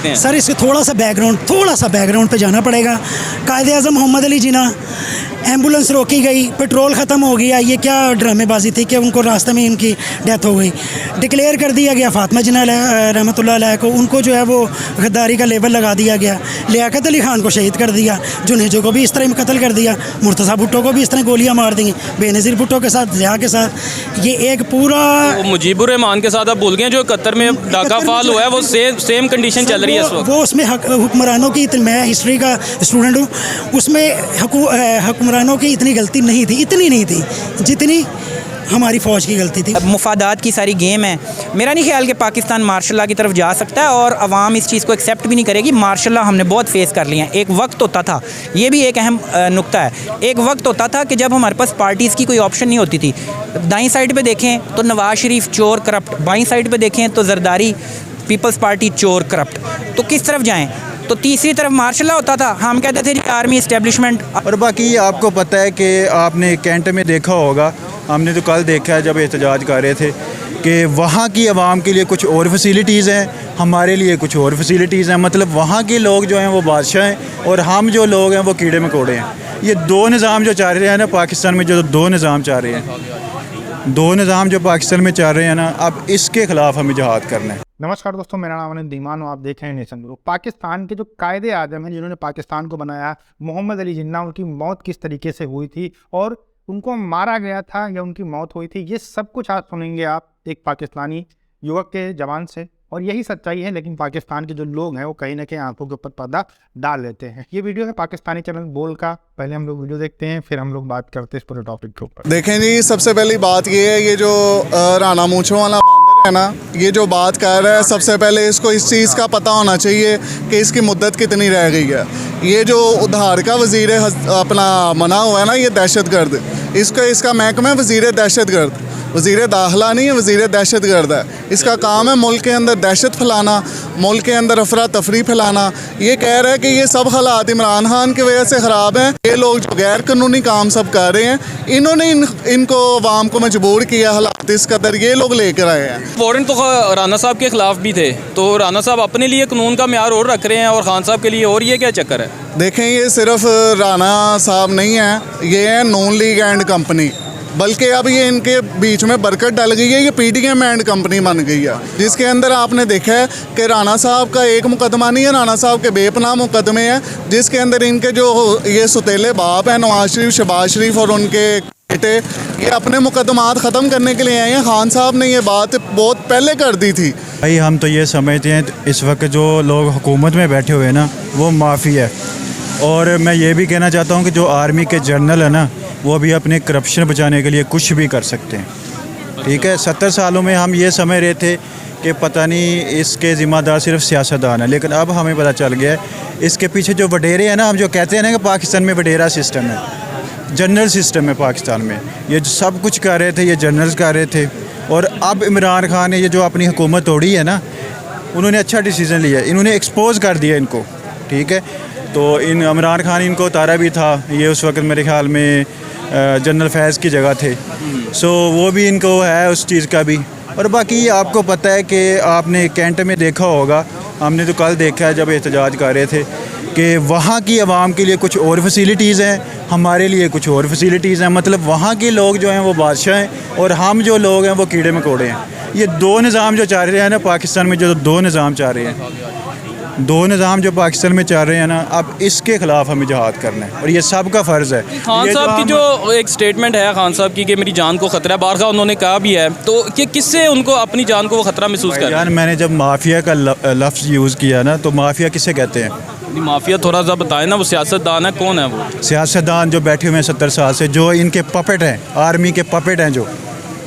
सकते हैं? सर इसके थोड़ा सा बैकग्राउंड पे जाना पड़ेगा। कायद-ए-आज़म मोहम्मद अली जिन्ना, एम्बुलेंस रोकी गई, पेट्रोल ख़त्म हो गया, ये क्या ड्रामेबाजी थी कि उनको रास्ते में इनकी डेथ हो गई। डिक्लेयर कर दिया गया फ़ातिमा जिन्ना रहमतुल्लाह अलैह को, उनको जो है वो गद्दारी का लेबल लगा दिया गया। लियाकत अली ख़ान को शहीद कर दिया, जुनेजो को भी इस तरह कत्ल कर दिया, मुर्तज़ा भुट्टो को भी इस तरह गोलियाँ मार दी, बेनज़ीर भुट्टो के साथ, ज़िया के साथ। ये एक पूरा मुजीबुर रहमान के साथ आप भूल गए जो 71 में डाका फाल हुआ है, वो सेम कंडीशन चल रही है इस वक्त। वो उसमें हुक्मरानों की, मैं हिस्ट्री का स्टूडेंट हूँ, उसमें हुक्मरानों की इतनी गलती नहीं थी, इतनी नहीं थी जितनी हमारी फ़ौज की गलती थी। मुफादात की सारी गेम है। मेरा नहीं ख्याल कि पाकिस्तान मार्शल लॉ की तरफ जा सकता है और अवाम इस चीज़ को एक्सेप्ट भी नहीं करेगी। मार्शल लॉ हमने बहुत फेस कर लिया है। एक वक्त होता था, ये भी एक अहम नुक्ता है, एक वक्त होता था कि जब हमारे पास पार्टीज़ की कोई ऑप्शन नहीं होती थी। दाईं साइड पे देखें तो नवाज शरीफ चोर करप्ट, बाईं साइड पे देखें तो जरदारी पीपल्स पार्टी चोर करप्ट, तो किस तरफ जाएँ? तो तीसरी तरफ मार्शल लॉ होता था, हम कहते थे जी आर्मी इस्टेब्लिशमेंट। और बाकी आपको पता है कि आपने कैंट में देखा होगा, हमने तो कल देखा है जब एहतजाज कर रहे थे कि वहाँ की आवाम के लिए कुछ और फैसिलिटीज़ हैं, हमारे लिए कुछ और फैसिलिटीज़ हैं। मतलब वहाँ के लोग जो हैं वो बादशाह हैं और हम जो लोग हैं वो कीड़े मकोड़े हैं। ये दो निज़ाम जो चल रहे हैं ना पाकिस्तान में, जो दो निज़ाम चल रहे हैं, दो निज़ाम जो पाकिस्तान में चल रहे हैं ना, अब इसके ख़िलाफ़ हमें जिहाद करना है। नमस्कार दोस्तों, मेरा नाम है दीमान और आप देख रहे हैं नेशन ग्रुप। पाकिस्तान के जो कायदे-आज़म हैं जिन्होंने पाकिस्तान को बनाया, मोहम्मद अली जिन्ना, उनकी मौत किस तरीके से हुई थी और उनको मारा गया था या उनकी मौत हुई थी, ये सब कुछ आज सुनेंगे आप एक पाकिस्तानी युवक के जवान से। और यही सच्चाई है, लेकिन पाकिस्तान के जो लोग हैं वो कहीं ना कहीं आंखों के ऊपर पर्दा डाल लेते हैं। ये वीडियो है पाकिस्तानी चैनल बोल का। पहले हम लोग वीडियो देखते हैं, फिर हम लोग बात करते हैं इस पूरे टॉपिक के ऊपर। देखें जी, सबसे पहली बात ये है, ये जो राना मूंछों वाला बंदर है ना, ये जो बात कर रहा है, सबसे पहले इसको इस चीज़ का पता होना चाहिए कि इसकी मुद्दत कितनी रह गई है। ये जो उधार का वज़ीर अपना मना हुआ है ना, ये दहशतगर्द, इसको इसका महकमा है वज़ीर दहशतगर्द, वज़ीर दाखिला नहीं है, वज़ीर दहशतगर्द है। इसका काम है मुल्क के अंदर दहशत फैलाना, मुल्क के अंदर अफरा तफरी फैलाना। ये कह रहा है कि ये सब हालात इमरान खान की वजह से ख़राब हैं। ये लोग जो गैर कानूनी काम सब कर रहे हैं, इन्होंने इनको अवाम को मजबूर किया, हालात इस कदर ये लोग लेकर आए हैं। वारंट तो राना साहब के ख़िलाफ़ भी थे, तो राना साहब अपने लिए कानून का म्यार और रख रहे हैं और खान साहब के लिए और, ये क्या चक्कर है? देखें, ये सिर्फ राना साहब नहीं है, ये है नून लीग एंड कंपनी, बल्कि अब ये इनके बीच में बरकत डल गई है। ये PDM एंड कंपनी बन गई है, जिसके अंदर आपने देखा है कि राना साहब का एक मुकदमा नहीं है, राना साहब के बेपनाह मुकदमे हैं, जिसके अंदर इनके जो ये सुतेले बाप हैं, नवाज शरीफ, शहबाज शरीफ और उनके बेटे, ये अपने मुकदमात ख़त्म करने के लिए आए हैं। खान साहब ने ये बात बहुत पहले कर दी थी। भाई हम तो ये समझते हैं इस वक्त जो लोग हुकूमत में बैठे हुए हैं ना, वो माफ़ी है। और मैं ये भी कहना चाहता हूँ कि जो आर्मी के जनरल है ना, वो भी अपने करप्शन बचाने के लिए कुछ भी कर सकते हैं। ठीक है, 70 सालों में हम ये समझ रहे थे कि पता नहीं इसके ज़िम्मेदार सिर्फ सियासतदान है, लेकिन अब हमें पता चल गया है इसके पीछे जो वडेरे हैं ना, हम जो कहते हैं ना कि पाकिस्तान में वडेरा सिस्टम है, जनरल सिस्टम है पाकिस्तान में। ये जो सब कुछ कर रहे थे ये जनरल्स कर रहे थे। और अब इमरान खान ने ये जो अपनी हुकूमत तोड़ी है ना, उन्होंने अच्छा डिसीज़न लिया, इन्होंने एक्सपोज कर दिया इनको। ठीक है, तो इमरान खान इनको उतारा भी था, ये उस वक्त मेरे ख्याल में जनरल फैज़ की जगह थे, सो वो भी इनको है उस चीज़ का भी। और बाकी आपको पता है कि आपने कैंट में देखा होगा, हमने तो कल देखा है जब एहतजाज कर रहे थे कि वहाँ की आवाम के लिए कुछ और फैसिलिटीज़ हैं, हमारे लिए कुछ और फैसिलिटीज़ हैं। मतलब वहाँ के लोग जो हैं वो बादशाह हैं और हम जो लोग हैं वो कीड़े मकोड़े हैं। ये दो निज़ाम जो चल रहे हैं ना पाकिस्तान में, जो दो निज़ाम चल रहे हैं, दो निज़ाम जो पाकिस्तान में चल रहे हैं ना, अब इसके ख़िलाफ़ हमें जिहाद करना है और ये सब का फ़र्ज़ है। खान साहब की जो एक स्टेटमेंट है खान साहब की कि मेरी जान को ख़तरा है, बारगा उन्होंने कहा भी है, तो कि किससे उनको अपनी जान को वो ख़तरा महसूस कर रहे हैं? मैंने जब माफिया का लफ्ज़ यूज़ किया ना, तो माफिया किसे कहते हैं? माफिया थोड़ा सा बताएं ना, वो सियासतदान है, कौन है वो सियासतदान जो बैठे हुए हैं 70 साल से, जो इनके पपेट हैं, आर्मी के पपेट हैं, जो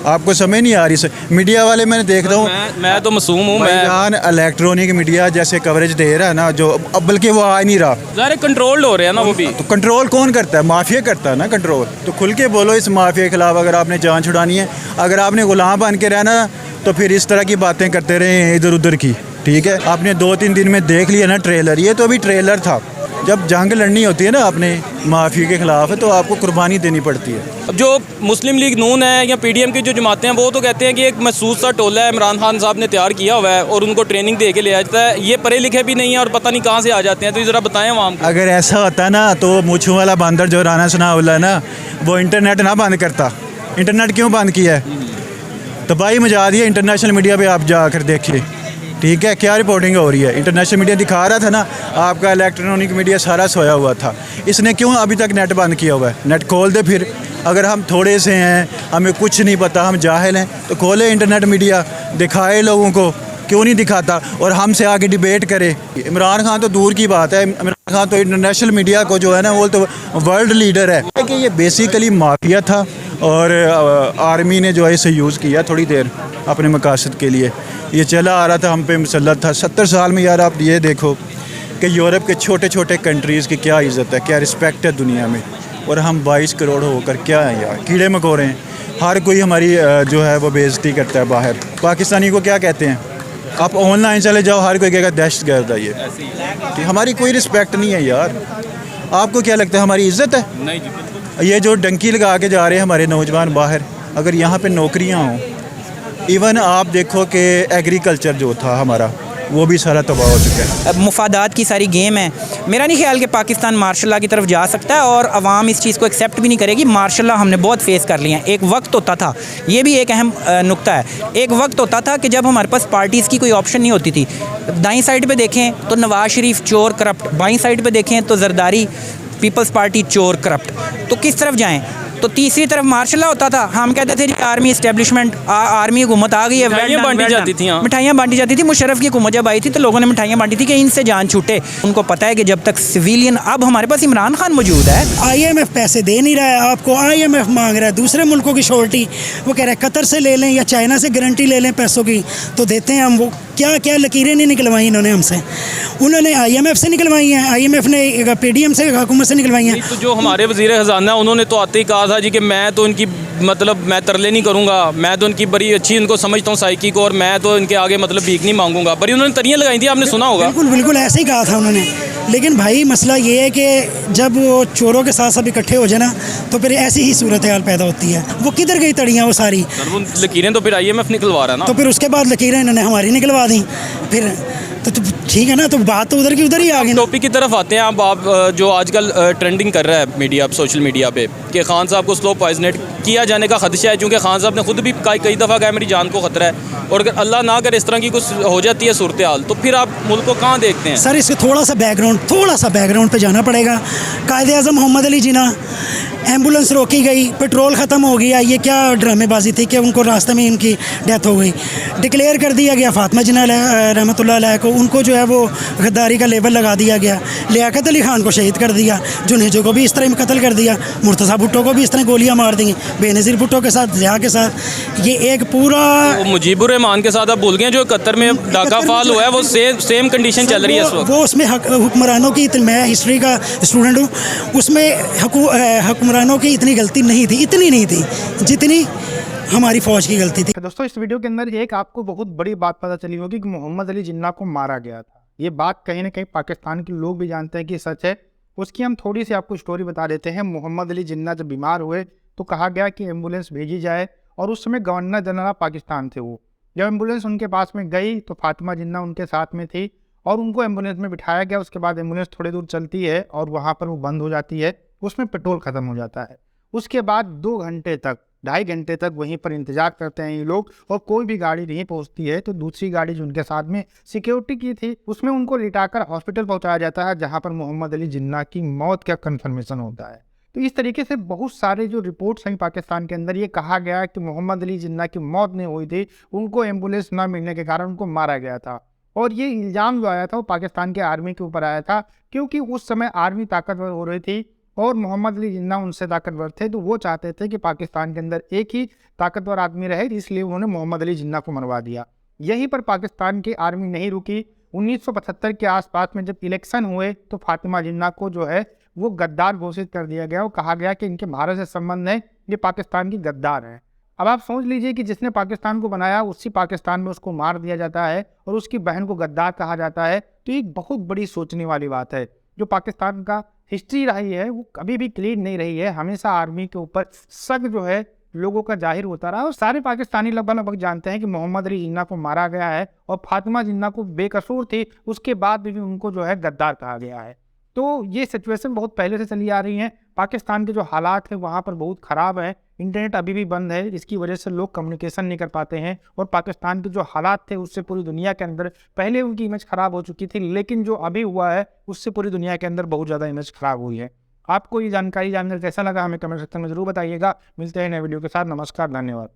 आपको समझ नहीं आ रही। मीडिया वाले मैंने देख रहा हूँ, मैं तो मासूम हूँ, मैं इलेक्ट्रॉनिक मीडिया जैसे कवरेज दे रहा है ना, जो अब बल्कि वो आ नहीं रहा, ज़ाहिर कंट्रोल्ड हो रहे हैं ना वो भी। तो कंट्रोल कौन करता है? माफिया करता है ना कंट्रोल। तो खुल के बोलो इस माफिया के खिलाफ अगर आपने जान छुड़ानी है। अगर आपने गुलाम बन के रहना तो फिर इस तरह की बातें करते रहे इधर उधर की। ठीक है, आपने 2-3 दिन में देख लिया ना ट्रेलर, ये तो अभी ट्रेलर था। जब जंग लड़नी होती है ना अपने माफिया के ख़िलाफ़, तो आपको कुर्बानी देनी पड़ती है। अब जो मुस्लिम लीग नून है या पीडीएम की जो जमातें हैं वो तो कहते हैं कि एक महसूस सा टोला है इमरान खान साहब ने तैयार किया हुआ है और उनको ट्रेनिंग दे के ले जाता है, ये पढ़े लिखे भी नहीं है और पता नहीं कहाँ से आ जाते हैं। तो ज़रा बताएं आवाम को। अगर ऐसा होता ना तो मूँछों वाला बंदर जो राना सनाउल्लाह है ना, वो इंटरनेट ना बंद करता। इंटरनेट क्यों बंद किया है? तबाही मचा दी है। इंटरनेशनल मीडिया पे आप जाकर देखिए, ठीक है, क्या रिपोर्टिंग हो रही है। इंटरनेशनल मीडिया दिखा रहा था ना, आपका इलेक्ट्रॉनिक मीडिया सारा सोया हुआ था। इसने क्यों अभी तक नेट बंद किया हुआ है? नेट खोल दे फिर। अगर हम थोड़े से हैं, हमें कुछ नहीं पता, हम जाहिल हैं, तो खोले इंटरनेट मीडिया, दिखाए लोगों को। क्यों नहीं दिखाता और हमसे आगे डिबेट करे? इमरान खान तो दूर की बात है, इमरान खान तो इंटरनेशनल मीडिया को जो है ना, वो तो वर्ल्ड लीडर है। कि ये बेसिकली माफिया था और आर्मी ने जो है इसे यूज़ किया थोड़ी देर अपने मकासद के लिए। ये चला आ रहा था, हम पे मुसल्लत था। 70 साल में यार आप ये देखो कि यूरोप के छोटे छोटे कंट्रीज़ की क्या इज़्ज़त है, क्या रिस्पेक्ट है दुनिया में, और हम 22 करोड़ होकर क्या है यार, कीड़े मकोड़े हैं। हर कोई हमारी जो है वो बेइज्जती करता है बाहर। पाकिस्तानी को क्या कहते हैं? आप ऑनलाइन चले जाओ, हर कोई कहेगा दहशतगर्द है ये। कि हमारी कोई रिस्पेक्ट नहीं है यार। आपको क्या लगता है हमारी इज़्ज़त है? नहीं जी। ये जो डंकी लगा के जा रहे हैं हमारे नौजवान बाहर, अगर यहाँ पे नौकरियाँ हों, इवन आप देखो कि एग्रीकल्चर जो था हमारा, वो भी सारा तबाह हो चुका है। अब मुफादात की सारी गेम है। मेरा नहीं ख्याल कि पाकिस्तान मार्शल लॉ की तरफ जा सकता है और अवाम इस चीज़ को एक्सेप्ट भी नहीं करेगी। मार्शल लॉ हमने बहुत फेस कर लिया है। एक वक्त होता था, ये भी एक अहम नुक्ता है, एक वक्त होता था कि जब हमारे पास पार्टीज़ की कोई ऑप्शन नहीं होती थी। दाईं साइड पे देखें तो नवाज शरीफ चोर करप्ट, बाईं साइड पे देखें तो जरदारी पीपल्स पार्टी चोर करप्ट। तो किस तरफ जाएँ? तो तीसरी तरफ मार्शल लॉ होता था। हम कहते थे जी आर्मी इस्टेब्लिशमेंट, आर्मी हुकूमत आ गई है, मिठाइयाँ बांटी जाती थी। हाँ, मिठाइयाँ बांटी जाती थी। मुशर्रफ की हुकूमत जब आई थी तो लोगों ने मिठाइयाँ बांटी थी कि इनसे जान छूटे। उनको पता है कि जब तक सिविलियन, अब हमारे पास इमरान खान मौजूद है। IMF पैसे दे नहीं रहा है आपको, IMF मांग रहा है दूसरे मुल्कों की श्योरिटी। वो कह रहे हैं कतर से ले लें या चाइना से गारंटी ले लें पैसों की, तो देते हैं हम। वो क्या क्या लकीरें नहीं निकलवाई इन्होंने हमसे। उन्होंने IMF से निकलवाई हैं, IMF ने PDM से, हुकूमत से निकलवाई हैं। तो जो हमारे वज़ीर ख़जाना, उन्होंने तो आते ही कहा था जी कि मैं तो इनकी मतलब मैं तरले नहीं करूँगा, मैं तो इनकी बड़ी अच्छी इनको समझता हूँ साइकी को, और मैं तो इनके आगे मतलब भीख नहीं मांगूंगा। बड़ी उन्होंने तरियाँ लगाई थी, आपने सुना होगा। बिल्कुल बिल्कुल ऐसे ही कहा था उन्होंने। लेकिन भाई मसला ये है कि जब वो चोरों के साथ सब इकट्ठे हो जाए ना, तो फिर ऐसी ही सूरत हाल पैदा होती है। वो किधर गई तड़ियाँ वो सारी? वो लकीरें तो फिर IMF निकलवा रहा है ना। तो फिर उसके बाद लकीरें इन्होंने हमारी निकलवा दी फिर। तो ठीक है ना, तो बात तो उधर की उधर ही आ गई। टॉपिक की तरफ आते हैं। आप जो आजकल ट्रेंडिंग कर रहा है मीडिया, सोशल मीडिया पे, कि खान साहब को स्लो पॉइजनेट किया जाने का खदशा है, क्योंकि खान साहब ने खुद भी कई दफ़ा कहा मेरी जान को ख़तरा है, और अगर अल्लाह ना करे इस तरह की कुछ हो जाती है सूरत हाल, तो फिर आप मुल्क को कहाँ देखते हैं? सर इसके थोड़ा सा बैकग्राउंड पे जाना पड़ेगा। कायदे आज़म मोहम्मद अली जिन्ना, एम्बुलेंस रोकी गई, पेट्रोल ख़त्म हो गया, ये क्या ड्रामेबाजी थी कि उनको रास्ते में इनकी डेथ हो गई। डिक्लेयर कर दिया गया फातिमा जिन्ना रहमतुल्लाह अलैह को, उनको जो है वो गद्दारी का लेबल लगा दिया गया। लियाकत अली खान को शहीद कर दिया, जुनेजो को भी इस तरह कत्ल कर दिया, मुर्तज़ा भुट्टो को भी इस तरह गोलियां मार दी, बेनज़ीर भुट्टो के साथ, ज़िया के साथ। ये एक पूरा वो मुजीबुर रहमान के साथ आप भूल गए, जो कतर में डाका फाल हुआ है, वो सेम कंडीशन चल रही है इस वक्त। वो उसमें हुक्मरानों की, मैं हिस्ट्री का स्टूडेंट हूँ, उसमें हुक्मरानों की इतनी गलती नहीं थी, इतनी नहीं थी जितनी हमारी फौज की गलती थी। दोस्तों इस वीडियो के अंदर एक आपको बहुत बड़ी बात पता चली होगी कि मोहम्मद अली जिन्ना को मारा गया था। ये बात कहीं ना कहीं पाकिस्तान के लोग भी जानते हैं कि सच है। उसकी हम थोड़ी सी आपको स्टोरी बता देते हैं। मोहम्मद अली जिन्ना जब बीमार हुए तो कहा गया कि एम्बुलेंस भेजी जाए, और उस समय गवर्नर जनरल पाकिस्तान थे वो। जब एम्बुलेंस उनके पास में गई तो फातिमा जिन्ना उनके साथ में थी और उनको एम्बुलेंस में बिठाया गया। उसके बाद एम्बुलेंस थोड़ी दूर चलती है और वहाँ पर वो बंद हो जाती है, उसमें पेट्रोल ख़त्म हो जाता है। उसके बाद 2 घंटे तक, 2.5 घंटे तक वहीं पर इंतजार करते हैं ये लोग, और कोई भी गाड़ी नहीं पहुंचती है। तो दूसरी गाड़ी जो उनके साथ में सिक्योरिटी की थी, उसमें उनको लिटाकर हॉस्पिटल पहुंचाया जाता है, जहां पर मोहम्मद अली जिन्ना की मौत का कंफर्मेशन होता है। तो इस तरीके से बहुत सारे जो रिपोर्ट्स हैं पाकिस्तान के अंदर, ये कहा गया कि मोहम्मद अली जिन्ना की मौत नहीं हुई थी, उनको एम्बुलेंस ना मिलने के कारण उनको मारा गया था। और ये इल्ज़ाम जो आया था वो पाकिस्तान के आर्मी के ऊपर आया था, क्योंकि उस समय आर्मी ताकतवर हो रही थी और मोहम्मद अली जिन्ना उनसे ताकतवर थे। तो वो चाहते थे कि पाकिस्तान के अंदर एक ही ताकतवर आदमी रहे, इसलिए उन्होंने मोहम्मद अली जिन्ना को मरवा दिया। यहीं पर पाकिस्तान की आर्मी नहीं रुकी। 1975 के आसपास में जब इलेक्शन हुए तो फातिमा जिन्ना को जो है वो गद्दार घोषित कर दिया गया और कहा गया कि इनके भारत से संबंध है, ये पाकिस्तान की गद्दार है। अब आप सोच लीजिए कि जिसने पाकिस्तान को बनाया उसी पाकिस्तान में उसको मार दिया जाता है और उसकी बहन को गद्दार कहा जाता है। तो एक बहुत बड़ी सोचने वाली बात है, जो पाकिस्तान का हिस्ट्री रही है वो कभी भी क्लीन नहीं रही है। हमेशा आर्मी के ऊपर शक जो है लोगों का जाहिर होता रहा और सारे पाकिस्तानी लगभग जानते हैं कि मोहम्मद अली जिन्ना को मारा गया है और फातिमा जिन्ना को बेकसूर थी, उसके बाद भी उनको जो है गद्दार कहा गया है। तो ये सिचुएशन बहुत पहले से चली आ रही है। पाकिस्तान के जो हालात है वहाँ पर बहुत ख़राब है। इंटरनेट अभी भी बंद है, इसकी वजह से लोग कम्युनिकेशन नहीं कर पाते हैं और पाकिस्तान के जो हालात थे उससे पूरी दुनिया के अंदर पहले उनकी इमेज ख़राब हो चुकी थी, लेकिन जो अभी हुआ है उससे पूरी दुनिया के अंदर बहुत ज़्यादा इमेज ख़राब हुई है। आपको ये जानकारी जानकर कैसा लगा हमें कमेंट सेक्शन में ज़रूर बताइएगा। मिलते हैं नए वीडियो के साथ। नमस्कार, धन्यवाद।